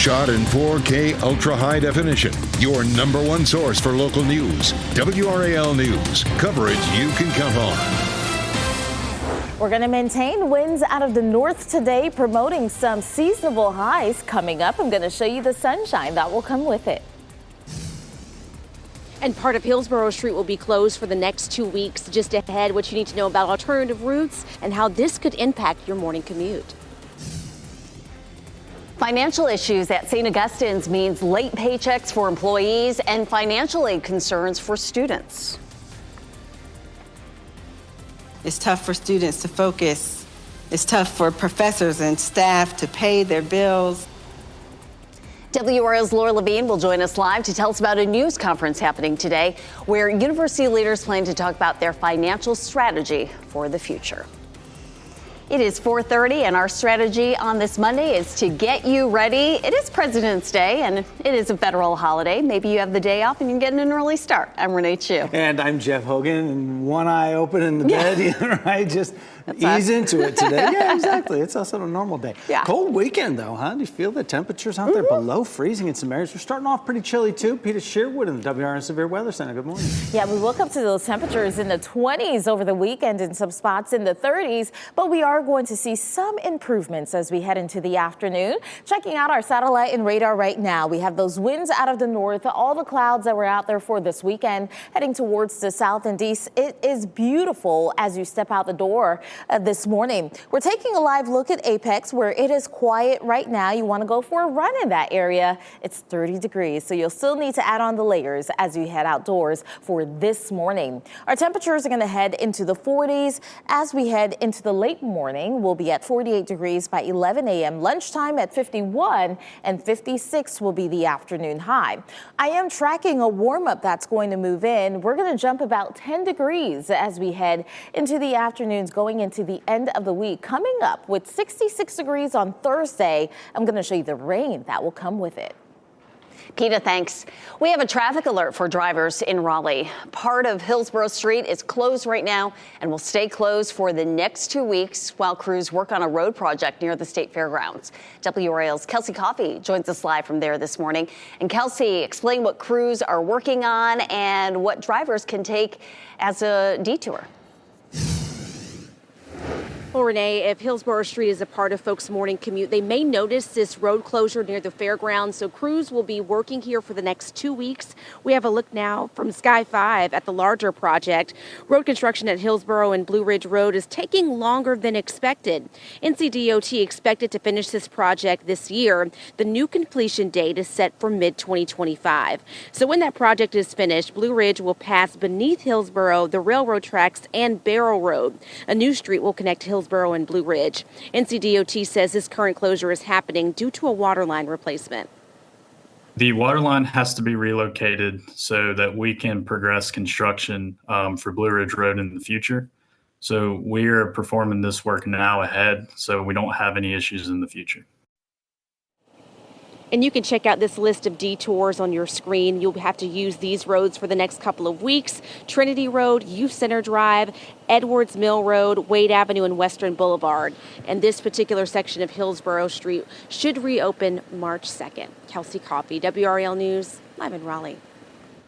shot in 4K ultra high definition. Your number one source for local news. WRAL News. Coverage you can count on. We're going to maintain winds out of the north today, promoting some seasonable highs coming up. I'm going to show you the sunshine that will come with it. And part of Hillsborough Street will be closed for the next 2 weeks. Just ahead, what you need to know about alternative routes and how this could impact your morning commute. Financial issues at St. Augustine's means late paychecks for employees and financial aid concerns for students. It's tough for students to focus. It's tough for professors and staff to pay their bills. WRAL's Laura Levine will join us live to tell us about a news conference happening today where university leaders plan to talk about their financial strategy for the future. It is 4:30 and our strategy on this Monday is to get you ready. It is President's Day and it is a federal holiday. Maybe you have the day off and you can get an early start. I'm Renee Chu. And I'm Jeff Hogan, and one eye open in the bed, right? Just ease into it today. Yeah, exactly. It's also a normal day. Yeah. Cold weekend though, huh? Do you feel the temperatures out there below freezing in some areas? We're starting off pretty chilly too. Peter Sherwood in the WRN Severe Weather Center. Good morning. Yeah, we woke up to those temperatures in the 20s over the weekend and some spots in the 30s, but we are going to see some improvements as we head into the afternoon. Checking out our satellite and radar right now, we have those winds out of the north, all the clouds that were out there for this weekend heading towards the south and east. It is beautiful as you step out the door this morning. We're taking a live look at Apex where it is quiet right now. You want to go for a run in that area. It's 30 degrees, so you'll still need to add on the layers as you head outdoors for this morning. Our temperatures are going to head into the 40s as we head into the late morning. We'll be at 48 degrees by 11 a.m. Lunchtime at 51 and 56 will be the afternoon high. I am tracking a warm up that's going to move in. We're going to jump about 10 degrees as we head into the afternoons going into the end of the week. Coming up with 66 degrees on Thursday. I'm going to show you the rain that will come with it. Peta, thanks. We have a traffic alert for drivers in Raleigh. Part of Hillsborough Street is closed right now and will stay closed for the next 2 weeks while crews work on a road project near the state fairgrounds. WRAL's Kelsey Coffey joins us live from there this morning. And Kelsey, explain what crews are working on and what drivers can take as a detour. Well, Renee, if Hillsborough Street is a part of folks' morning commute, they may notice this road closure near the fairgrounds. So crews will be working here for the next 2 weeks. We have a look now from Sky 5 at the larger project. Road construction at Hillsborough and Blue Ridge Road is taking longer than expected. NCDOT expected to finish this project this year. The new completion date is set for mid-2025. So when that project is finished, Blue Ridge will pass beneath Hillsborough, the railroad tracks, and Barrel Road. A new street will connect Hillsborough and Blue Ridge. NCDOT says this current closure is happening due to a water line replacement. The water line has to be relocated so that we can progress construction for Blue Ridge Road in the future. So we are performing this work now ahead so we don't have any issues in the future. And you can check out this list of detours on your screen. You'll have to use these roads for the next couple of weeks. Trinity Road, Youth Center Drive, Edwards Mill Road, Wade Avenue, and Western Boulevard. And this particular section of Hillsborough Street should reopen March 2nd. Kelsey Coffey, WRAL News, live in Raleigh.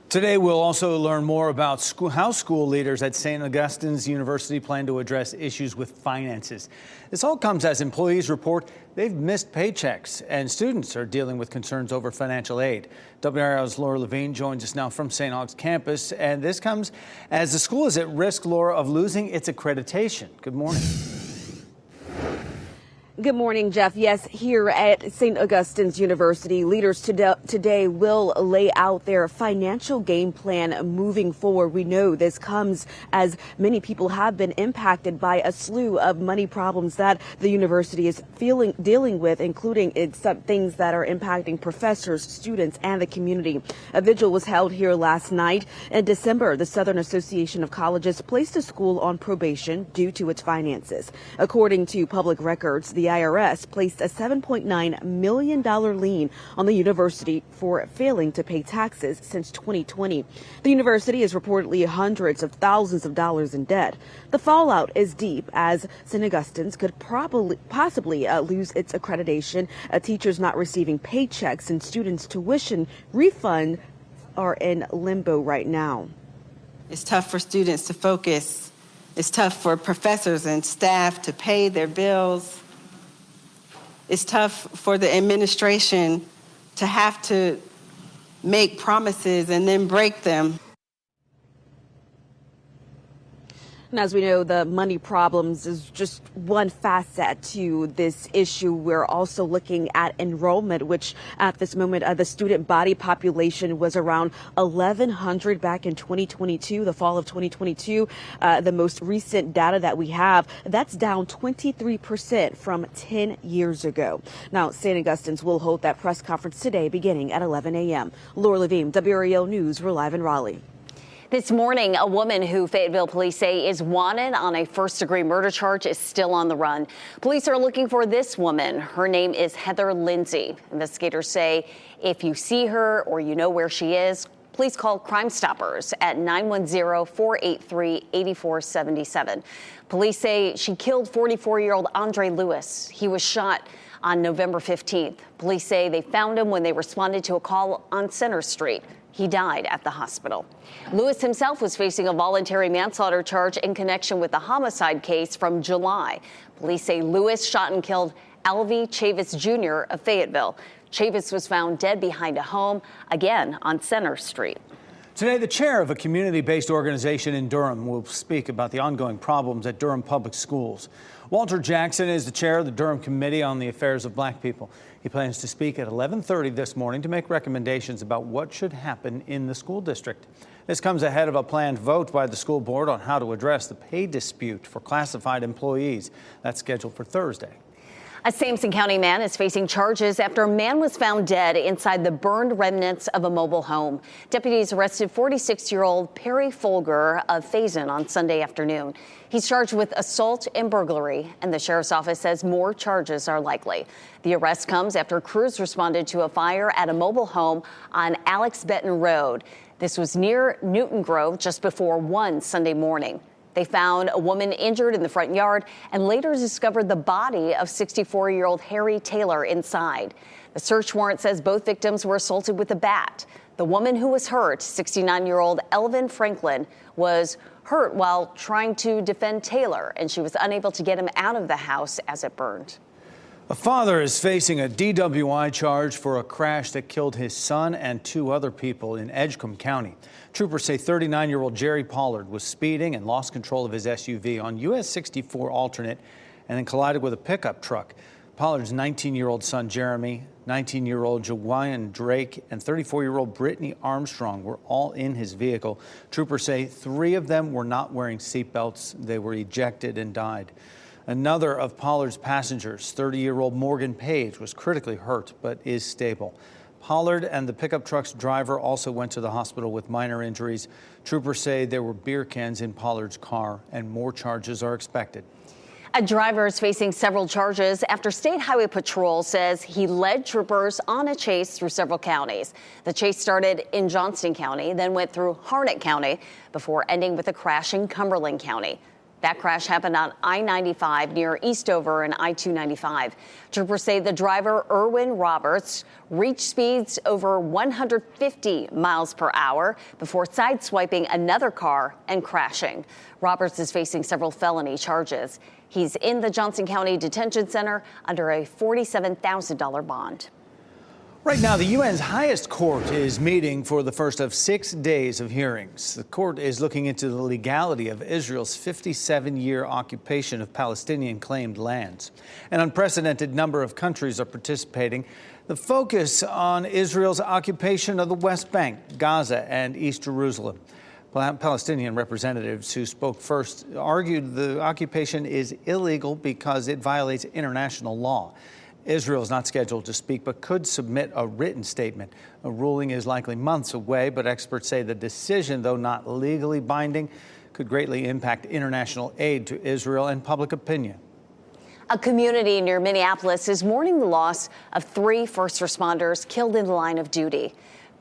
Today, we'll also learn more about how school leaders at St. Augustine's University plan to address issues with finances. This all comes as employees report they've missed paychecks and students are dealing with concerns over financial aid. WRAL's Laura Levine joins us now from St. Aug's campus, and this comes as the school is at risk, Laura, of losing its accreditation. Good morning. Good morning, Jeff. Yes, here at St. Augustine's University, leaders today will lay out their financial game plan moving forward. We know this comes as many people have been impacted by a slew of money problems that the university is dealing with, including some things that are impacting professors, students, and the community. A vigil was held here last night. In December, the Southern Association of Colleges placed a school on probation due to its finances. According to public records, the the IRS placed a $7.9 million lien on the university for failing to pay taxes since 2020. The university is reportedly hundreds of thousands of dollars in debt. The fallout is deep, as St. Augustine's could possibly lose its accreditation, teachers not receiving paychecks, and students' tuition refund are in limbo right now. It's tough for students to focus. It's tough for professors and staff to pay their bills. It's tough for the administration to have to make promises and then break them. And as we know, the money problems is just one facet to this issue. We're also looking at enrollment, which at this moment, the student body population was around 1,100 back in 2022, the fall of 2022. The most recent data that we have, that's down 23% from 10 years ago. Now, St. Augustine's will hold that press conference today beginning at 11 a.m. Laura Levine, WRAL News, we're live in Raleigh. This morning, a woman who Fayetteville police say is wanted on a first-degree murder charge is still on the run. Police are looking for this woman. Her name is Heather Lindsay. Investigators say if you see her or you know where she is, please call Crime Stoppers at 910-483-8477. Police say she killed 44-year-old Andre Lewis. He was shot on November 15th. Police say they found him when they responded to a call on Center Street. He died at the hospital. Lewis himself was facing a voluntary manslaughter charge in connection with the homicide case from July. Police say Lewis shot and killed Alvy Chavis Jr. of Fayetteville. Chavis was found dead behind a home, again on Center Street. Today, the chair of a community-based organization in Durham will speak about the ongoing problems at Durham Public Schools. Walter Jackson is the chair of the Durham Committee on the Affairs of Black People. He plans to speak at 11:30 this morning to make recommendations about what should happen in the school district. This comes ahead of a planned vote by the school board on how to address the pay dispute for classified employees. That's scheduled for Thursday. A Sampson County man is facing charges after a man was found dead inside the burned remnants of a mobile home. Deputies arrested 46-year-old Perry Folger of Faison on Sunday afternoon. He's charged with assault and burglary, and the sheriff's office says more charges are likely. The arrest comes after crews responded to a fire at a mobile home on Alex Benton Road. This was near Newton Grove just before 1 Sunday morning. They found a woman injured in the front yard and later discovered the body of 64-year-old Harry Taylor inside. The search warrant says both victims were assaulted with a bat. The woman who was hurt, 69-year-old Elvin Franklin, was hurt while trying to defend Taylor, and she was unable to get him out of the house as it burned. A father is facing a DWI charge for a crash that killed his son and 2 other people in Edgecombe County. Troopers say 39-year-old Jerry Pollard was speeding and lost control of his SUV on US 64 alternate and then collided with a pickup truck. Pollard's 19-year-old son Jeremy, 19-year-old Jawyan Drake, and 34-year-old Brittany Armstrong were all in his vehicle. Troopers say 3 of them were not wearing seatbelts. They were ejected and died. Another of Pollard's passengers, 30-year-old Morgan Page, was critically hurt but is stable. Pollard and the pickup truck's driver also went to the hospital with minor injuries. Troopers say there were beer cans in Pollard's car and more charges are expected. A driver is facing several charges after State Highway Patrol says he led troopers on a chase through several counties. The chase started in Johnston County, then went through Harnett County before ending with a crash in Cumberland County. That crash happened on I-95 near Eastover and I-295. Troopers say the driver, Erwin Roberts, reached speeds over 150 miles per hour before sideswiping another car and crashing. Roberts is facing several felony charges. He's in the Johnson County Detention Center under a $47,000 bond. Right now, the UN's highest court is meeting for the first of 6 days of hearings. The court is looking into the legality of Israel's 57-year occupation of Palestinian-claimed lands. An unprecedented number of countries are participating. The focus on Israel's occupation of the West Bank, Gaza, and East Jerusalem. Palestinian representatives who spoke first argued the occupation is illegal because it violates international law. Israel is not scheduled to speak, but could submit a written statement. A ruling is likely months away, but experts say the decision, though not legally binding, could greatly impact international aid to Israel and public opinion. A community near Minneapolis is mourning the loss of 3 first responders killed in the line of duty.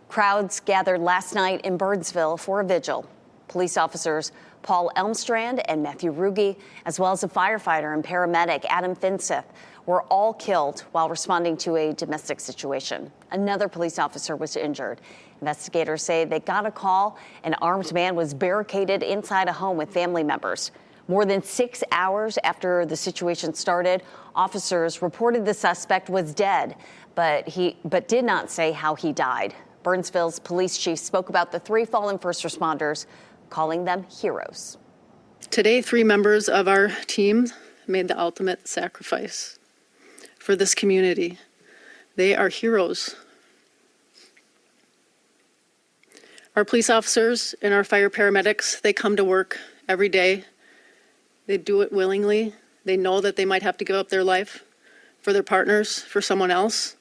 Crowds gathered last night in Burnsville for a vigil. Police officers Paul Elmstrand and Matthew Ruge, as well as a firefighter and paramedic Adam Finseth, were all killed while responding to a domestic situation. Another police officer was injured. Investigators say they got a call an armed man was barricaded inside a home with family members. More than 6 hours after the situation started, officers reported the suspect was dead, but did not say how he died. Burnsville's police chief spoke about the 3 fallen first responders, calling them heroes. Today, 3 members of our team made the ultimate sacrifice for this community. They are heroes. Our police officers and our fire paramedics, they come to work every day. They do it willingly. They know that they might have to give up their life for their partners, for someone else.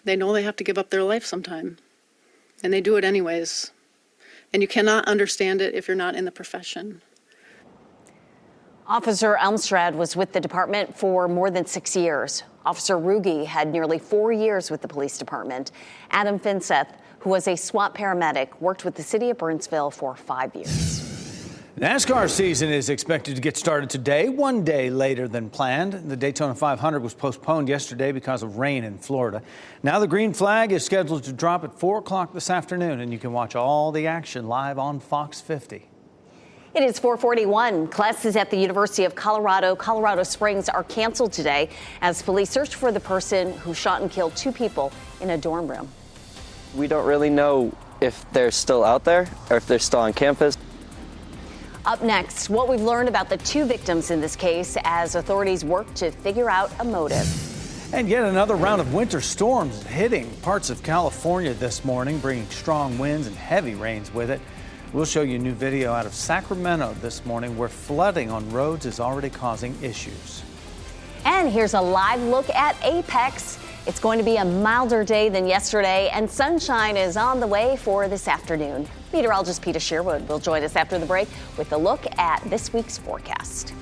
They know they have to give up their life sometime, and they do it anyways. And you cannot understand it if you're not in the profession. Officer Elmstrad was with the department for more than 6 years. Officer Ruge had nearly 4 years with the police department. Adam Finseth, who was a SWAT paramedic, worked with the city of Burnsville for 5 years. NASCAR season is expected to get started today, 1 day later than planned. The Daytona 500 was postponed yesterday because of rain in Florida. Now the green flag is scheduled to drop at 4 o'clock this afternoon, and you can watch all the action live on Fox 50. It is 4:41. Classes at the University of Colorado Springs are canceled today as police search for the person who shot and killed 2 people in a dorm room. We don't really know if they're still out there or if they're still on campus. Up next, what we've learned about the 2 victims in this case as authorities work to figure out a motive. And yet another round of winter storms hitting parts of California this morning, bringing strong winds and heavy rains with it. We'll show you a new video out of Sacramento this morning where flooding on roads is already causing issues. And here's a live look at Apex. It's going to be a milder day than yesterday, and sunshine is on the way for this afternoon. Meteorologist Peter Sherwood will join us after the break with a look at this week's forecast.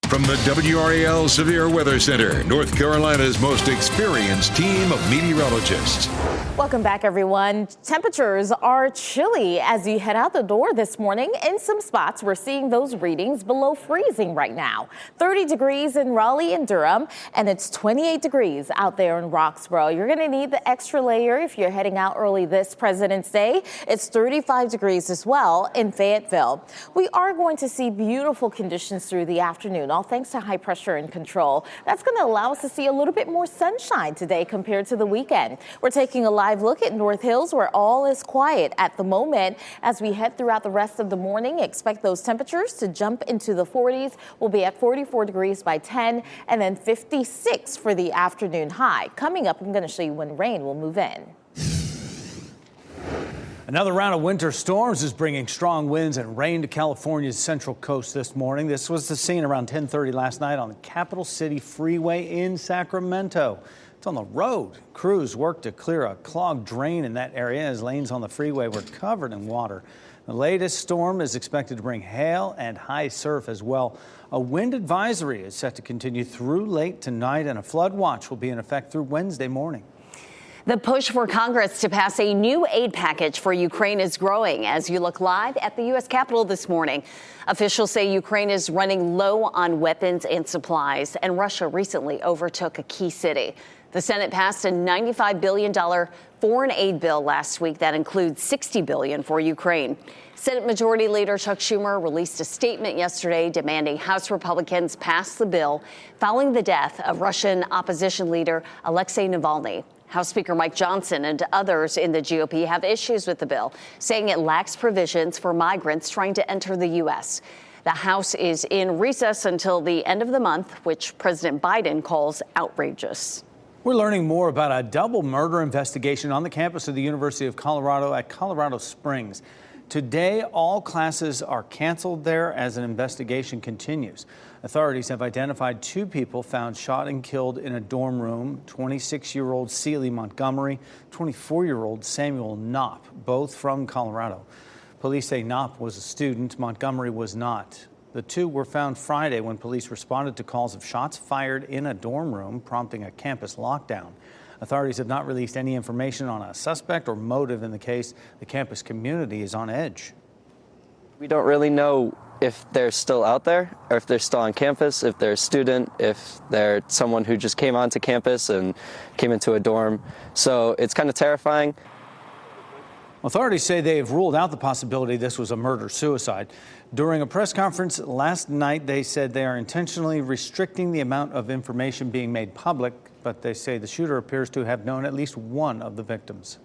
From the WRAL Severe Weather Center, North Carolina's most experienced team of meteorologists. Welcome back, everyone. Temperatures are chilly as you head out the door this morning. In some spots, we're seeing those readings below freezing right now. 30 degrees in Raleigh and Durham, and it's 28 degrees out there in Roxborough. You're going to need the extra layer if you're heading out early this President's Day. It's 35 degrees as well in Fayetteville. We are going to see beautiful conditions through the afternoon, all thanks to high pressure and control. That's going to allow us to see a little bit more sunshine today compared to the weekend. We're taking a live look at North Hills, where all is quiet at the moment. As we head throughout the rest of the morning, expect those temperatures to jump into the 40s. We'll be at 44 degrees by 10 and then 56 for the afternoon high. Coming up, I'm going to show you when rain will move in. Another round of winter storms is bringing strong winds and rain to California's central coast this morning. This was the scene around 10:30 last night on the Capital City Freeway in Sacramento. It's on the road. Crews worked to clear a clogged drain in that area as lanes on the freeway were covered in water. The latest storm is expected to bring hail and high surf as well. A wind advisory is set to continue through late tonight, and a flood watch will be in effect through Wednesday morning. The push for Congress to pass a new aid package for Ukraine is growing as you look live at the U.S. Capitol this morning. Officials say Ukraine is running low on weapons and supplies, and Russia recently overtook a key city. The Senate passed a $95 billion foreign aid bill last week that includes $60 billion for Ukraine. Senate Majority Leader Chuck Schumer released a statement yesterday demanding House Republicans pass the bill following the death of Russian opposition leader Alexei Navalny. House Speaker Mike Johnson and others in the GOP have issues with the bill, saying it lacks provisions for migrants trying to enter the U.S. The House is in recess until the end of the month, which President Biden calls outrageous. We're learning more about a double murder investigation on the campus of the University of Colorado at Colorado Springs. Today, all classes are canceled there as an investigation continues. Authorities have identified 2 people found shot and killed in a dorm room, 26-year-old Celie Montgomery, 24-year-old Samuel Knopp, both from Colorado. Police say Knopp was a student, Montgomery was not. The two were found Friday when police responded to calls of shots fired in a dorm room, prompting a campus lockdown. Authorities have not released any information on a suspect or motive in the case. The campus community is on edge. We don't really know if they're still out there or if they're still on campus, if they're a student, if they're someone who just came onto campus and came into a dorm. So it's kind of terrifying. Authorities say they have ruled out the possibility this was a murder-suicide. During a press conference last night, they said they are intentionally restricting the amount of information being made public, but they say the shooter appears to have known at least one of the victims.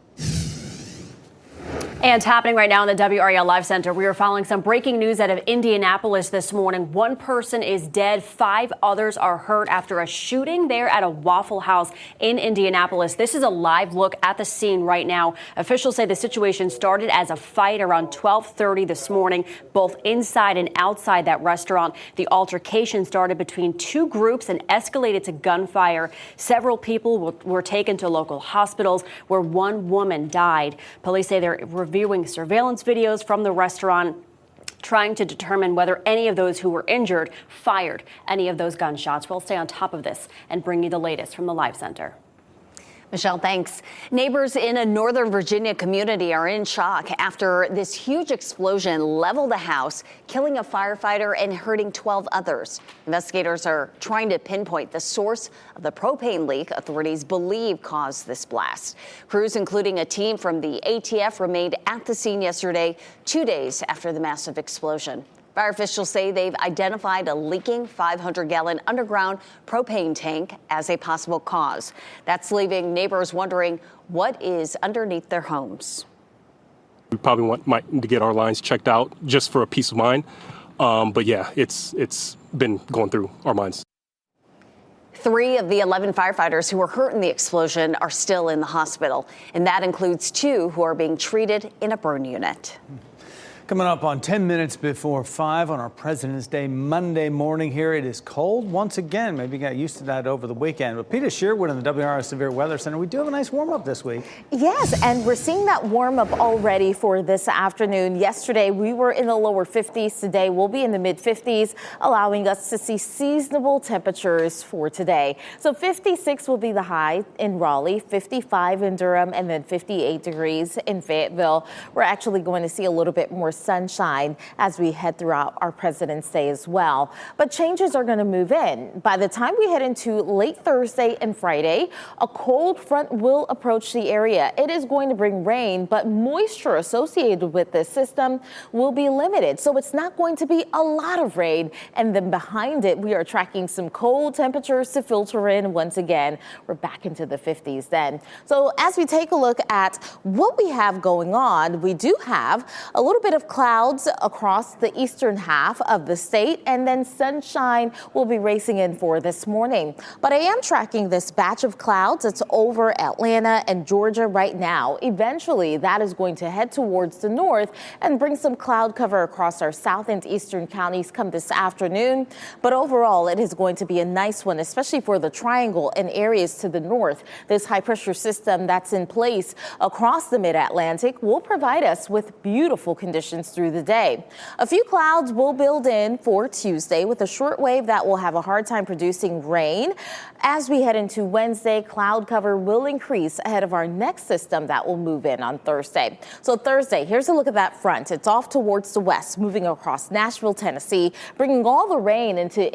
And happening right now in the WRAL Live Center, we are following some breaking news out of Indianapolis this morning. One person is dead, 5 others are hurt after a shooting there at a Waffle House in Indianapolis. This is a live look at the scene right now. Officials say the situation started as a fight around 12:30 this morning, both inside and outside that restaurant. The altercation started between 2 groups and escalated to gunfire. Several people were taken to local hospitals where 1 woman died. Police say they're reviewing surveillance videos from the restaurant, trying to determine whether any of those who were injured fired any of those gunshots. We'll stay on top of this and bring you the latest from the Live Center. Michelle, thanks. Neighbors in a Northern Virginia community are in shock after this huge explosion leveled a house, killing a firefighter and hurting 12 others. Investigators are trying to pinpoint the source of the propane leak authorities believe caused this blast. Crews, including a team from the ATF, remained at the scene yesterday, 2 days after the massive explosion. Fire officials say they've identified a leaking 500-gallon underground propane tank as a possible cause. That's leaving neighbors wondering what is underneath their homes. We probably might need to get our lines checked out just for a peace of mind. But yeah, it's been going through our minds. 3 of the 11 firefighters who were hurt in the explosion are still in the hospital, and that includes 2 who are being treated in a burn unit. Coming up on 10 minutes before 5 on our President's Day Monday morning here. It is cold once again. Maybe you got used to that over the weekend. But Peter Sherwood in the WRAL Severe Weather Center, we do have a nice warm-up this week. Yes, and we're seeing that warm-up already for this afternoon. Yesterday, we were in the lower 50s. Today, we'll be in the mid-50s, allowing us to see seasonable temperatures for today. So 56 will be the high in Raleigh, 55 in Durham, and then 58 degrees in Fayetteville. We're actually going to see a little bit more sunshine as we head throughout our President's Day as well. But changes are going to move in. By the time we head into late Thursday and Friday, a cold front will approach the area. It is going to bring rain, but moisture associated with this system will be limited. So it's not going to be a lot of rain. And then behind it, we are tracking some cold temperatures to filter in once again. We're back into the 50s then. So as we take a look at what we have going on, we do have a little bit of clouds across the eastern half of the state, and then sunshine will be racing in for this morning. But I am tracking this batch of clouds. It's over Atlanta and Georgia right now. Eventually, that is going to head towards the north and bring some cloud cover across our south and eastern counties come this afternoon. But overall, it is going to be a nice one, especially for the triangle and areas to the north. This high pressure system that's in place across the mid-Atlantic will provide us with beautiful conditions through the day. A few clouds will build in for Tuesday with a short wave that will have a hard time producing rain. As we head into Wednesday, cloud cover will increase ahead of our next system that will move in on Thursday. So Thursday, here's a look at that front. It's off towards the west, moving across Nashville, Tennessee, bringing all the rain into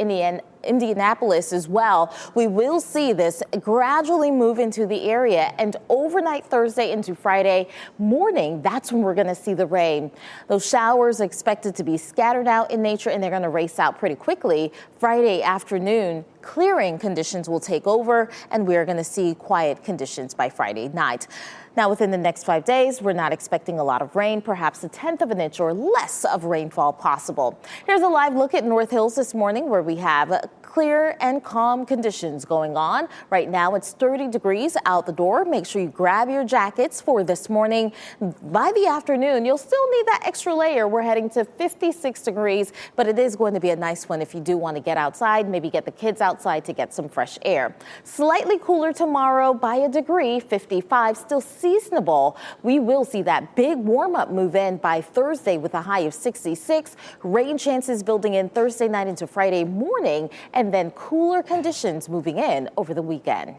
Indianapolis as well. We will see this gradually move into the area, and overnight Thursday into Friday morning, that's when we're going to see the rain. Those showers are expected to be scattered out in nature, and they're going to race out pretty quickly. Friday afternoon, clearing conditions will take over, and we're going to see quiet conditions by Friday night. Now, within the next 5 days, we're not expecting a lot of rain, perhaps 1/10 of an inch or less of rainfall possible. Here's a live look at North Hills this morning, where we have clear and calm conditions going on. Right now it's 30 degrees out the door. Make sure you grab your jackets for this morning. By the afternoon, you'll still need that extra layer. We're heading to 56 degrees, but it is going to be a nice one if you do want to get outside, maybe get the kids outside to get some fresh air. Slightly cooler tomorrow by a degree, 55, still seasonable. We will see that big warm up move in by Thursday with a high of 66. Rain chances building in Thursday night into Friday morning, and then cooler conditions moving in over the weekend.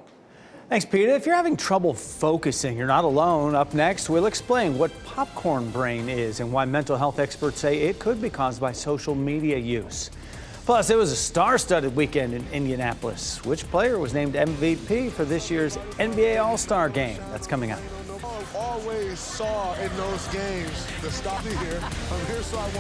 Thanks, Peter. If you're having trouble focusing, you're not alone. Up next, we'll explain what popcorn brain is and why mental health experts say it could be caused by social media use. Plus, it was a star-studded weekend in Indianapolis. Which player was named MVP for this year's NBA All-Star Game? That's coming up. Always saw in those games the stop here. I'm here so I won't